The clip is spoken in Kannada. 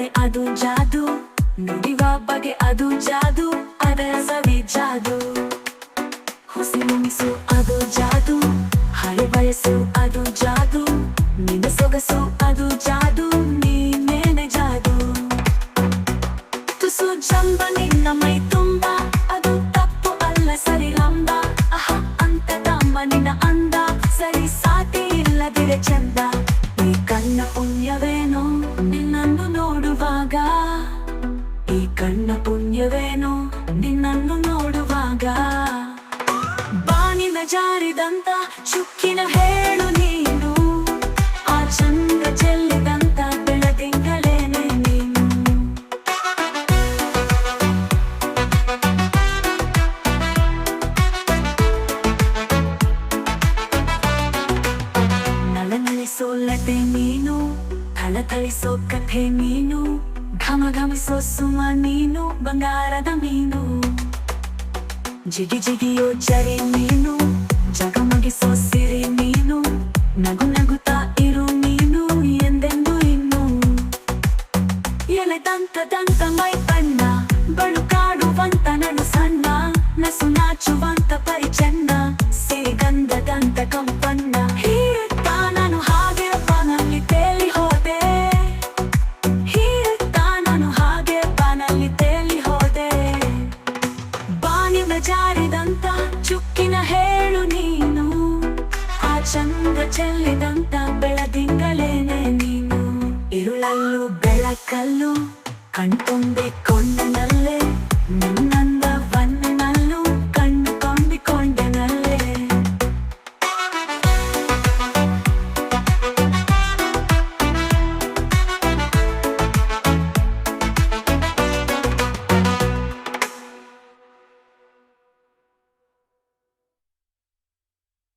ನಡೆ ಅದು ಜಾದು, ನುಡಿವ ಬಗೆ ಅದು ಜಾದು, ಅದರ ಸವಿ ಜಾದು. ಹುಸಿನುಣಿಸು ಅದು ಜಾದು, ಹಳೆ ಬಯಸು ಅದು ಜಾದು, ನಿನ್ನ ಸೊಗಸು ಅದು ಜಾದು, ನೀನೇನೆ ಜಾದು. ತುಸು ಜಂಬ ನಿನ್ನ ಮೈ ತುಂಬ, ಅದು ತಪ್ಪು ಅಲ್ಲ ಸರಿ ಲಂಬ. ಅಹ ಅಂತ ತಮ್ಮ ನಿನ್ನ ಅಂದ, ಸರಿ ಸಾಟಿ ಇಲ್ಲದಿರೆ ಚಂದ. ಈ ಕಣ್ಣ ಪುಣ್ಯವೇನೋ ನಿನ್ನನ್ನು ನೋಡುವಾಗ, ಈ ಕಣ್ಣ ಪುಣ್ಯವೇನೋ ನಿನ್ನನ್ನು ನೋಡುವಾಗ. ಬಾನಿನ ಜಾರಿದಂತ ಚುಕ್ಕಿನ ಹೇಳು ನೀನು, ಆ ಚಂದ್ರ ಚೆಲ್ಲಿದಂತ ಬೆಳದಿಂಗಳೇನೆ ನೀನು. ನಳನಳಿಸೋ ಲತೆ ನೀನು, ಥಳಥಳಿಸೋ ಕಥೆ ನೀನು, ಘಮ ಘಮಿಸೋ ಸುಮ ನೀನು, ಬಂಗಾರದ ಮೀನು. ಜಿಗಿ ಜಿಗಿಯೋ ಜರಿ ನೀನು, ಜಗಮಗಿಸೋ ಸಿರಿ ನೀನು, ನಗು ನಗುತ್ತಾ ಇರು ನೀನು ಎಂದೆಂದು ಇನ್ನು. ಎಲೆದಂತ ದಂತ ಮೈ ಬಣ್ಣ, ಬಳುಕಾಡುವಂತ ನಡು ಸಣ್ಣ, ನಸು ನಾಚುವಂತ ಪರಿಚನ್ನ, ಸಿರಿಗಂಧದಂತ ಕಂಪನ್ನ. ಹೀರುತ್ತ ನಾನು ಹಾಗೆ ಬಾನಲ್ಲಿ ತೇಲಿ ಹೋದೆ, ಹೀರುತ್ತ ನಾನು ಹಾಗೆ ಬಾನಲ್ಲಿ ತೇಲಿ ಹೋದೆ. ಬಾನಿನ ಜಾರಿದಂತ ಚುಕ್ಕಿನ ಹೇಳು ನೀನು, ಆ ಚಂದ್ರ ಚೆಲ್ಲಿದಂತ ಬೆಳದಿಂಗಳೇನೆ ನೀನು. ಇರುಳಲ್ಲೂ ಬೆಳಕಲ್ಲೂ ಕಣ್ತುಂಬಿಕೊಂಡನಲ್ಲೇ ನಿನ್ನ